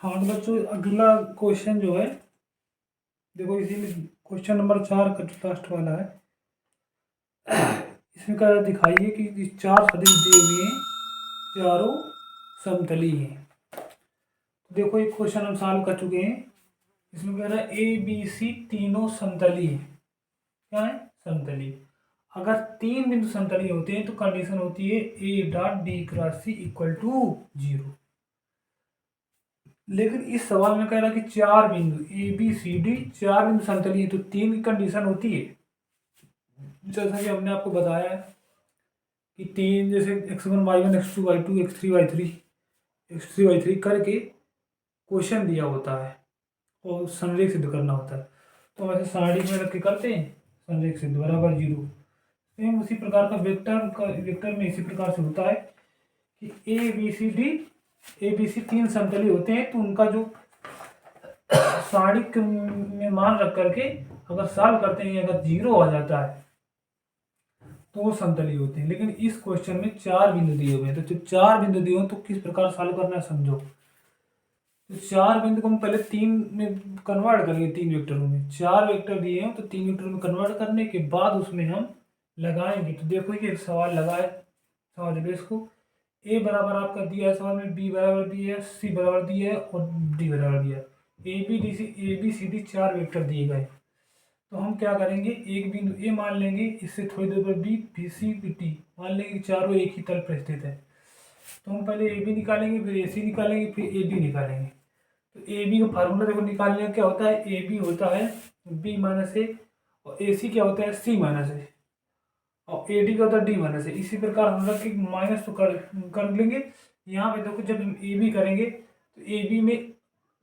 हाँ तो बच्चों, अगला क्वेश्चन जो है, देखो इसी में क्वेश्चन नंबर 4 का जो लास्ट वाला है, इसमें क्या दिखाइए कि चार सदिश दिए हुए हैं, चारों समतली हैं। तो देखो एक क्वेश्चन हम सॉल्व कर चुके हैं। इसमें कह रहा है ए बी सी तीनों समतली है। क्या है? समतली। अगर तीन बिंदु समतली होते हैं तो कंडीशन होती है A dot B cross C equal to 0। लेकिन इस सवाल में कह रहा है कि चार बिंदु ए बी सी डी, चार बिंदु समतली है, तो तीन की कंडीशन होती है। जैसा कि हमने आपको बताया है कि तीन, जैसे x1 y1 x2 y2 x3 y3 x3 y3 करके क्वेश्चन दिया होता है और संरेख सिद्ध करना होता है। तो वैसे सारणी में रख के करते हैं संरेख सिद्ध बराबर 0। सेम उसी प्रकार का वेक्टर में इसी प्रकार से होता है कि ए बी सी तीन समतली होते हैं, तो उनका जो सारणी में मान रख करके अगर सॉल्व करते हैं, अगर 0 आ जाता है तो वो समतली होते हैं। लेकिन इस क्वेश्चन में चार बिंदु दिए हुए हैं, तो जब चार बिंदु दिए हो तो किस प्रकार सॉल्व करना है समझो। तो चार बिंदु को हम पहले तीन में कन्वर्ट करेंगे, तीन वेक्टरों में। चार वेक्टर दिए हैं तो तीन वेक्टरों में कन्वर्ट करने के बाद उसमें हम लगाएंगे। तो देखो ये एक सवाल लगा है, समझ लो इसको। ए बराबर आपका दिया है सवाल में, बी बराबर दिया है, सी बराबर दिया है और डी बराबर दिया है। ए बी सी डी चार वेक्टर दिए गए। तो हम क्या करेंगे, एक बिंदु ए मान लेंगे, इससे थोड़ी देर पर बी सी डी मान लेंगे कि चारों एक ही तल पर स्थित है। तो हम पहले ए बी निकालेंगे, फिर ए सी निकालेंगे, फिर ए डी निकालेंगे। तो ए बी का फार्मूला देखो निकालने का क्या होता है, ए बी होता है बी माइनस ए, और ए सी क्या होता है सी माइनस ए, और ए डी का होता है डी माइनस ए। इसी प्रकार हम लोग की माइनस तो कर लेंगे। यहाँ पे देखो जब हम ए बी करेंगे तो ए बी में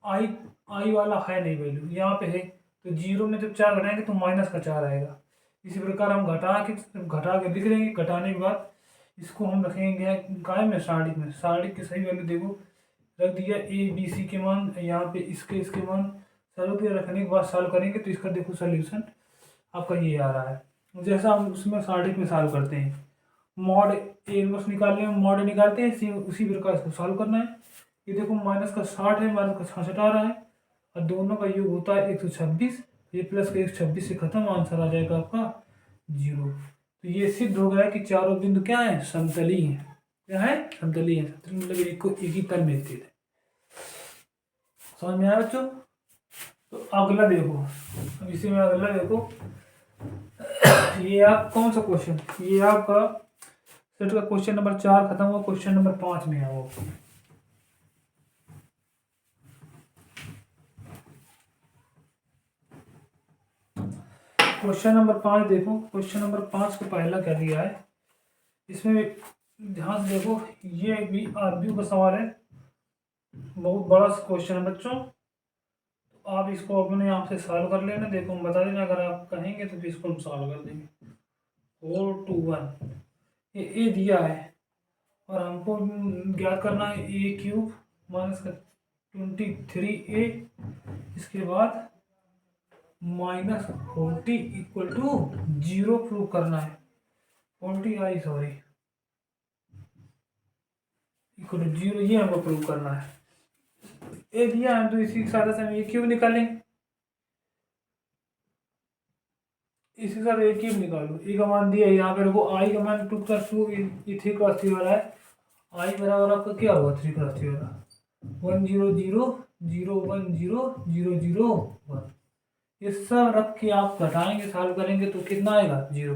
आई आई वाला है नहीं वैल्यू, यहाँ पे है। तो 0 में जब 4 घटाएंगे तो माइनस का 4 आएगा। इसी प्रकार हम घटा के लिख देंगे। घटाने के बाद इसको हम रखेंगे काय में, सारणी में। सारणी की सही वैल्यू देखो रख दिया, ए बी सी के मान यहाँ पे, इसके मान सॉल्व किया। रखने के बाद सॉल्व करेंगे तो इसका देखो सोल्यूशन आपका ये आ रहा है। जैसा हम उसमें सारणी में सॉल्व करते हैं, मॉड ए इनवर्स निकालने में मॉड निकालते हैं, उसी प्रकार इसको सॉल्व करना है। ये देखो माइनस का 60 है, माइनस का 66 आ रहा है, और दोनों का योग होता है 126। ये प्लस का 126 से खत्म, आंसर आ जाएगा आपका 0। तो ये सिद्ध हो गया कि चारों बिंदु क्या है, समतली है। क्या है, समतली है। समतली मतलब एक ही तल में स्थित है। समझ में आया बच्चों? तो अगला देखो, अब इसी में अगला देखो, ये आप कौन सा क्वेश्चन, ये आपका सेट का क्वेश्चन नंबर 4 खत्म हुआ, क्वेश्चन नंबर 5 में है वो। क्वेश्चन नंबर 5 देखो। क्वेश्चन नंबर 5 को पहला क्या दिया है, इसमें ध्यान से देखो। ये भी आरबीयू का सवाल है, बहुत बड़ा क्वेश्चन है बच्चों। तो आप इसको अपने यहाँ से सॉल्व कर लेना, देखो हम बता देना, अगर आप कहेंगे तो फिर इसको हम सॉल्व कर देंगे। 4 2 1 ये ए दिया है और हमको ज्ञात करना है ए क्यूब माइनस का 23a, इसके बाद माइनस 40 इक्वल टू 0 प्रूव करना है। 40i सॉरी इक्वल टू 0, ये हमको प्रूव करना है। ए दिया है तो इसी के साथ हम ए क्यूब निकालेंगे। इसी साथ ए क्यूब निकालो, ए का मान दिया है यहाँ पे, देखो आई का मान 2 + 2, ये 3 × 3 वाला है। आई बराबर आपका क्या होगा 3 × 3 वाला, 1 0 0 0 1 0 0 0 1। ये सब रख के आप घटाएंगे, सॉल्व करेंगे तो कितना आएगा 0।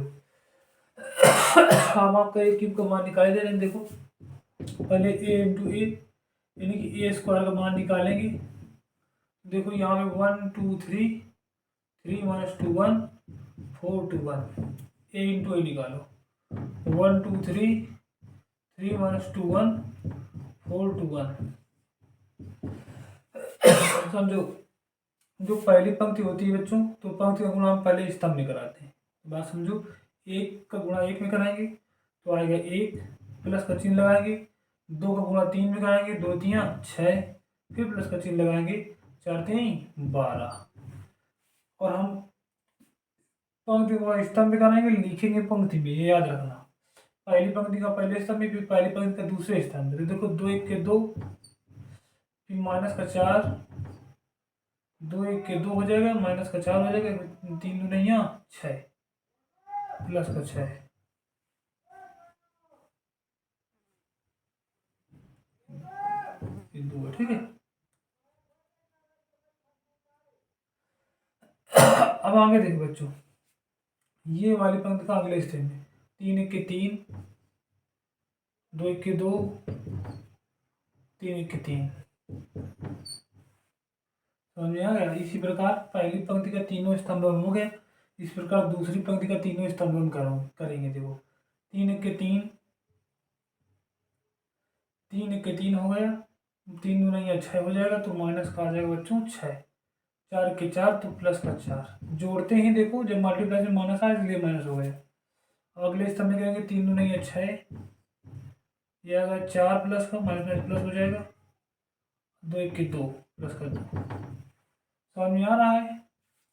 हम आपका ए क्यूब का मान निकाल दे रहे हैं। देखो पहले ए इंटू ए यानी कि ए स्क्वायर का मान निकालेंगे। देखो यहाँ पे 1 2 3 3 - 2 1 4 2 1, ए इंटू ए निकालो। 1 2 3 3 - 2 1 4 2 1। समझो, जो पहली पंक्ति होती है बच्चों, तो पंक्ति का गुणा हम पहले स्तंभ में कराते हैं। बात समझो, एक का गुणा एक में कराएंगे तो आएगा 1, प्लस का चिन्ह लगाएंगे। 2 का गुणा 3 में कराएंगे, 2 × 3 = 6, फिर प्लस का चिन्ह लगाएंगे, 4 × 3 = 12। और हम पंक्ति को स्तंभ में कराएंगे, लिखेंगे पंक्ति में, ये याद रखना। पहली पंक्ति का पहले स्तंभ में, फिर पहली पंक्ति का दूसरे स्तंभ में। तो देखो 2 × 1 = 2, फिर -4, 2 1 के 2 हो जाएगा, -4 हो जाएगा, 3 दूनिया 6 +6, ये 2 है, ठीक है। अब आगे देखो बच्चों, ये वाली पंक्ति का अगले स्टेप में 3 1 के 3, 2 1 के 2, 3 1 के 3, समझ में आ गया। इसी प्रकार पहली पंक्ति का तीनों स्तंभ हो गए, इस प्रकार दूसरी पंक्ति का तीनों स्तंभ हम करेंगे। देखो 3 1 के 3, 3 1 के 3 हो गया, 3 दूना 6 हो जाएगा, तो माइनस का आ जाएगा बच्चों 6, 4 के 4 तो +4, जोड़ते ही देखो जब मल्टीप्लाई में माइनस आए इसलिए माइनस हो गया। अगले स्तंभ में करेंगे 3 दूना 6, ये आ गया 4 प्लस का माइनस प्लस हो जाएगा, 2 1 के 2 प्लस का 2, समझ में आ रहा है।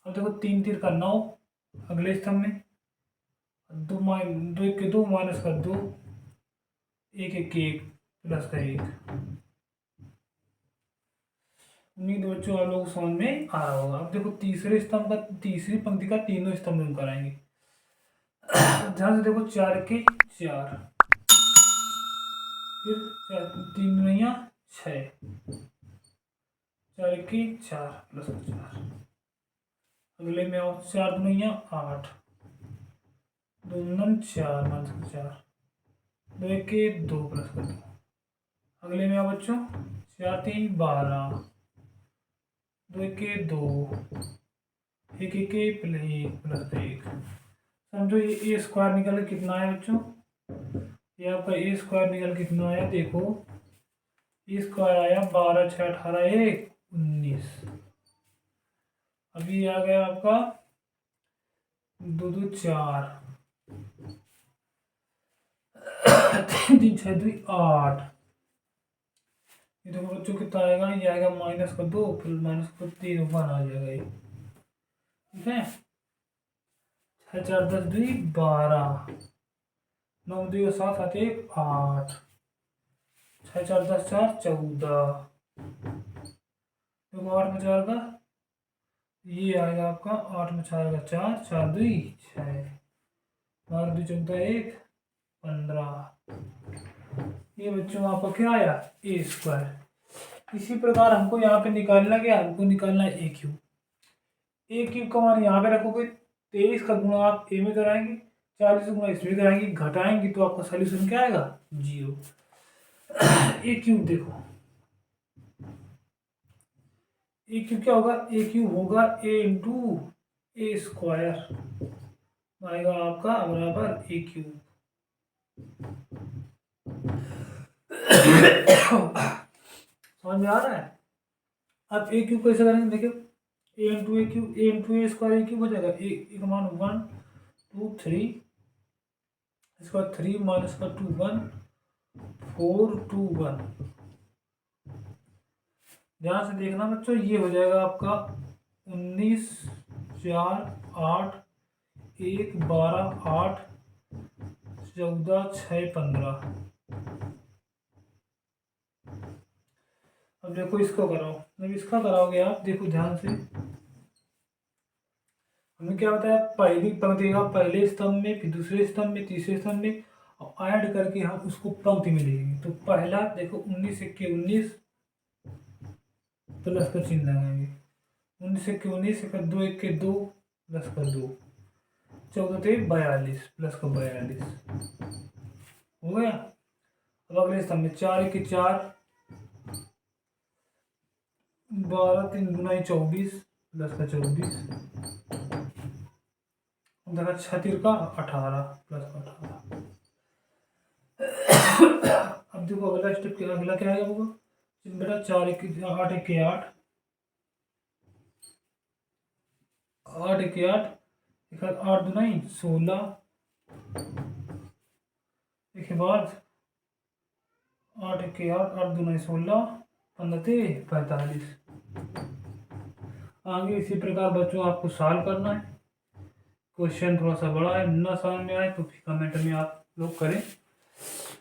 अब देखो 3 3 का 9, अगले स्तंभ में 2 1 के 2 माइनस का 2, 1 1 के 1 प्लस का 1। उम्मीद बच्चों आप लोग समझ में आ रहा होगा। अब देखो तीसरे स्तंभ का, तीसरी पंक्ति का तीनों स्तंभ हम कराएंगे। ध्यान से देखो 4 के 4, फिर 3 दूनिया 6, 4 के 4 प्लस 4, अगले में आओ 4 दूनिया 8, 2 9 4 माइनस 4, 2 1 के 2 प्लस का 2, अगले में आओ बच्चों 4 3 12, 2 1 के 2, 1 1 के प्लस 1। समझो ये a स्क्वायर निकल के कितना आया बच्चों, ये आपका a स्क्वायर निकल के कितना आया, देखो a स्क्वायर आया 12 6 18 1 19। अभी आ गया आपका 2 2 4, 3 3 6 2 8। ये देखो बच्चों कितना आएगा, ये आएगा -2 फिर -3 1 आ जाएगा ये, ठीक है। 6 4 10 2 12, 9 2 7 7 1 8, 6 4 10 4 14, देखो 8 में 4 का ये आएगा आपका, 8 में 4 का 4 4 2 6, 12 2 14 1 15। ये बच्चों आपका क्या आया, a स्क्वायर। इसी प्रकार हमको यहाँ पे निकालना क्या, हमको निकालना है a क्यूब। a क्यूब का मान यहाँ पे रखोगे, 23 का गुणा आप a में कराएंगे, 40 गुणा इसमें कराएंगे, घटाएंगे तो आपका सोल्यूशन क्या आएगा 0। a क्यूब देखो, a क्यूब क्या होगा, a क्यूब होगा a इंटू a स्क्वायर, आएगा आपका बराबर a क्यूब। समझ में आ रहा है। अब a क्यूब कैसे करेंगे, देखो a into a cube, a into a square a cube हो जाएगा, a का मान 1 2 3, इसका 3 माइनस का 2 1 4 2 1। ध्यान से देखना बच्चों, ये हो जाएगा आपका 19 4 8 1 12 8 14 6 15। अब देखो इसको कराओ, जब इसका कराओगे आप देखो ध्यान से, हमने क्या बताया, पहली पंक्ति का पहले स्तंभ में, फिर दूसरे स्तंभ में, तीसरे स्तंभ में, और ऐड करके हम उसको पंक्ति में लिखेंगे। तो पहला देखो 19 1 के 19 प्लस का चिन्ह लगाएंगे, 19 1 के 19, 2 1 के 2 प्लस का 2, 14 3 42 प्लस का 42 हो गया। अब अगले स्तंभ में 4 1 के 4, 12 3 गुना 24 प्लस का 24, देखा 6 3 का 18 प्लस का 18। अब देखो अगला स्टेप क्या, अगला क्या आएगा होगा बेटा, 4 1 8 1 के 8, 8 1 के 8, 8 2 16, इसके बाद 8 1 के 8, 8 2 16, 15 3 45। आगे इसी प्रकार बच्चों आपको सॉल्व करना है। क्वेश्चन थोड़ा सा बड़ा है, ना समझ में आए तो फिर कमेंट में आप लोग करें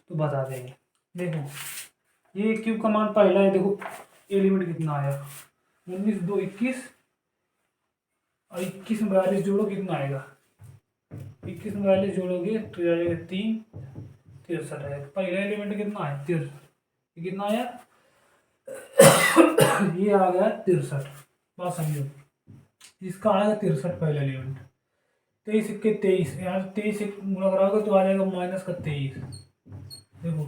तो बता देंगे। देखो ये क्यूब का मान पहला है, देखो एलिमेंट कितना आया, 19 2 21 और 21 में 42 जोड़ो कितना आएगा, 21 में 42 जोड़ोगे तो जाएगा 3 63 आएगा। पहला एलिमेंट कितना है 63, कितना आया ये आ गया 63। बात समझो, इसका आएगा 63 पहला एलिमेंट। 23 इक्के 23, यहाँ 23 गुणा कराओगे तो आ जाएगा माइनस का 23। देखो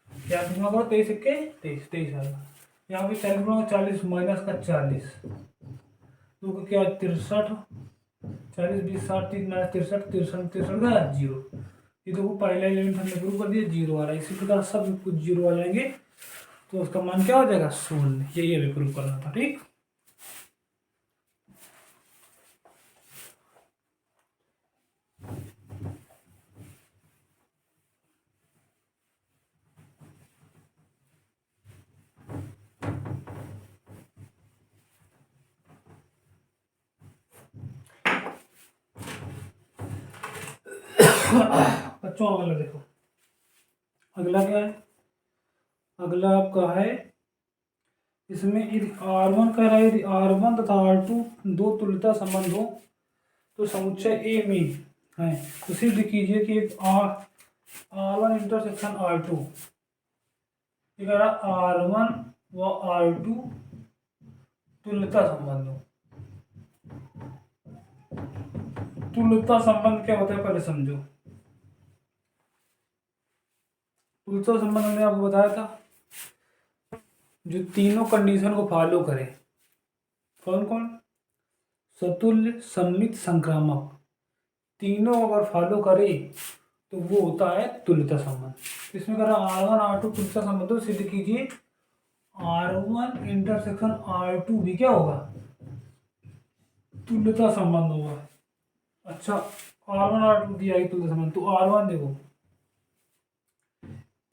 क्या गुणा करो, 23 इक्के 23, 23 आएगा। यहाँ पे 40 गुणा 40 माइनस का 40, तो क्या 63, 40 20 60 3 माइनस 63, 63 का 0। ये देखो पहला एलिमेंट हमने प्रूव कर दिया 0 आ रहा है। इसी प्रकार सब कुछ 0 आ जाएंगे तो उसका मान क्या हो जाएगा 0। यही हमें प्रूव करना था। ठीक, बच्चों अगला देखो, अगला क्या है, अगला आपका है इसमें यदि R1 कह रहा है, यदि R1 तथा R2 दो तुल्यता संबंध हो तो समुच्चय A में है तो सिद्ध कीजिए कि एक R1 इंटरसेक्शन R2, ये कह रहा R1 व R2 तुल्यता संबंध हो। तुल्यता संबंध क्या होता है पहले समझो। तुल्यता संबंध मैंने आपको बताया था जो तीनों कंडीशन को फॉलो करे। कौन कौन, सतुल्य सममित संक्रामक, तीनों अगर फॉलो करे तो वो होता है तुल्यता संबंध। इसमें कह रहा R1 R2 तुल्यता संबंध हो, सिद्ध कीजिए R1 इंटरसेक्शन R2 भी क्या होगा, तुल्यता संबंध होगा। अच्छा, R1 R2 दिया है तुल्यता संबंध, तो R1 देखो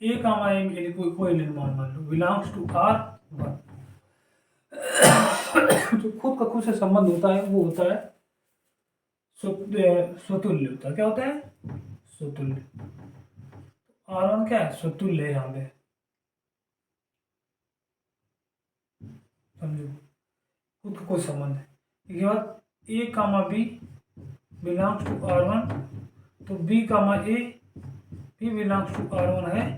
A कामा M यानी कोई निर्माण मान लो बिलोंग्स टू R1, जो खुद का खुद से संबंध होता है वो होता है स्वतुल्य होता है। क्या होता है, स्वतुल्य। R1 क्या है, स्वतुल्य है। यहाँ पे समझो, खुद का कोई संबंध है। इसके बाद A comma B belongs to R1, तो B कामा A भी बिलोंग्स टू R1 है,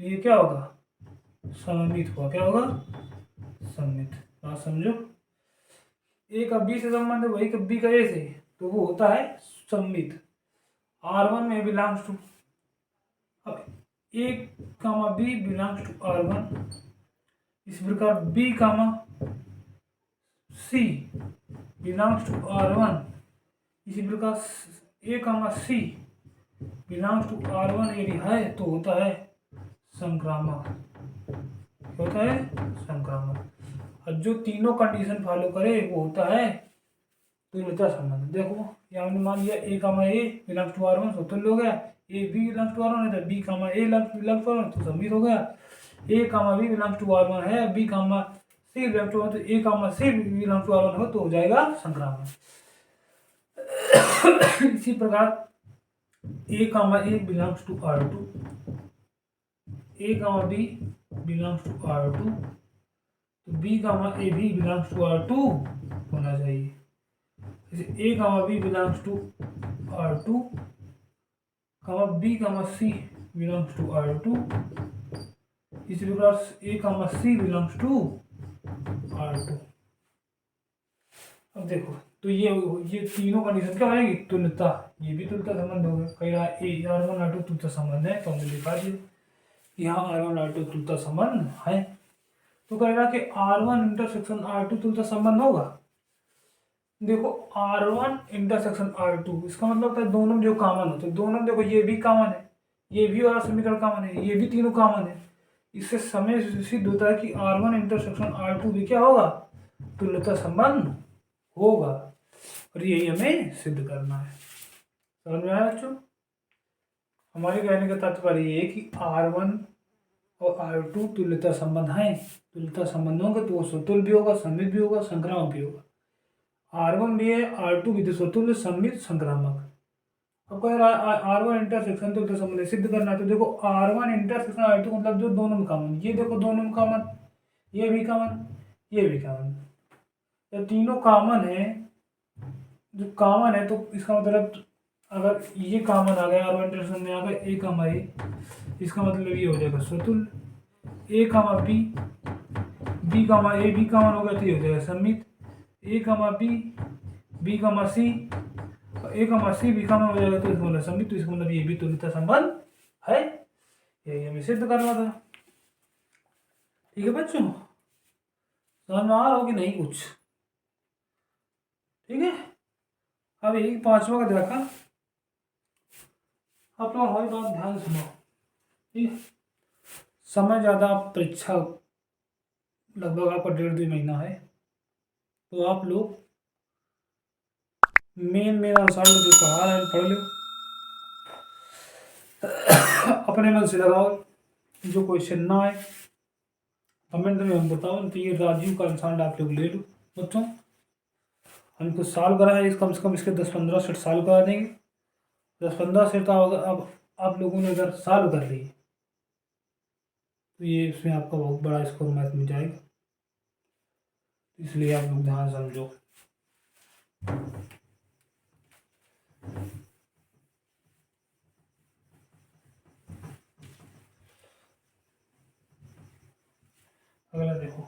तो ये क्या होगा, सममित होगा। क्या होगा, सममित। बात समझो, A का B से संबंध है, वही का B का A से, तो वो होता है सममित। R1 में बिलोंग्स टू, अब A comma B belongs to R1, इस प्रकार B comma C belongs to R1, इसी प्रकार A comma C belongs to R1 यदि है तो होता है संक्रामक। होता है संक्रामक। और जो तीनों कंडीशन फॉलो करे वो होता है तुल्यता संबंध। देखो यहाँ हमने मान लिया A comma A belongs to R1 स्वतुल्य हो गया, A B belongs to R1 है तो B comma A belongs to R1 तो सममित हो गया। A comma B belongs to R1 है, B comma C belongs to R1 तो A comma C belongs to R1 हो तो हो जाएगा संक्रामक। इसी प्रकार A comma A belongs to R2, A comma B belongs to R2, तो B कामा A भी बिलोंग्स टू R2 होना चाहिए। A comma B belongs to R2, comma B comma C belongs to R2, इसी प्रकार A comma C belongs to R2। अब देखो तो ये तीनों कंडीशन क्या हो जाएगी, तुल्यता। ये भी तुल्यता संबंध हो गया। कह रहा है R1 R2 तुल्यता संबंध है तो हमने लिखा दिया यहाँ R1 R2 तुल्यता संबंध है। तो कह रहा कि R1 इंटरसेक्शन R2 तुल्यता संबंध होगा। देखो R1 इंटरसेक्शन R2 इसका मतलब होता है दोनों जो कॉमन होते हैं, दोनों देखो ये भी कॉमन है, ये भी वाला समीकरण कॉमन है, ये भी तीनों कॉमन है। इससे समय सिद्ध होता है कि R1 इंटरसेक्शन R2 भी क्या होगा, तुल्यता संबंध होगा। और यही हमें सिद्ध करना है। समझ में आया बच्चों? हमारे कहने का तात्पर्य ये है कि R1 और R2 तुल्यता संबंध है। तुल्यता संबंध होंगे तो वो स्वतुल्य भी होगा, सममित भी होगा, संक्रामक भी होगा। R1 भी है, R2 भी, तो स्वतुल्य, सममित, संक्रामक। अब कह रहा है R1 इंटरसेक्शन तुल्यता संबंध सिद्ध करना है, तो देखो R1 इंटरसेक्शन R2 मतलब जो दोनों में कॉमन, ये देखो दोनों में कॉमन, ये भी कॉमन, ये भी कॉमन। जब तीनों कॉमन है, जो कॉमन है तो इसका मतलब अगर ये कॉमन आ गया R1 इंटरसेक्शन में आ गया A कमा A, इसका मतलब ये हो जाएगा स्वतुल्य। A कमा B, B कमा A, B कॉमन हो गया तो ये हो जाएगा सममित। A कमा B, B कमा C, A कमा C, B कॉमन हो जाएगा तो इसका मतलब सममित। तो इसका मतलब ये भी तुल्यता संबंध है, यही हमें सिद्ध करना था। ठीक है बच्चों, समझ में आ रहा हो कि नहीं कुछ? ठीक है, अब एक पांचवा का देखा, आप लोग हमारी बात ध्यान सुनो। ठीक है, समय ज़्यादा, परीक्षा लगभग आपका 1.5-2 महीना है, तो आप लोग मेन अनुसार जो पढ़ा है पढ़ लो, अपने मन से लगाओ, जो क्वेश्चन ना आए कमेंट में हम बताओ। तो ये राजीव का आंसर आप लोग ले लो बच्चों, हमको सॉल्व करा है, इस कम से कम इसके 10-15 सेट सॉल्व करा देंगे। 10-15 सेट तो अब आप लोगों ने अगर सॉल्व कर लिए तो ये इसमें आपका बहुत बड़ा स्कोर मैथ में जाएगा, इसलिए आप लोग ध्यान समझो। अगला देखो,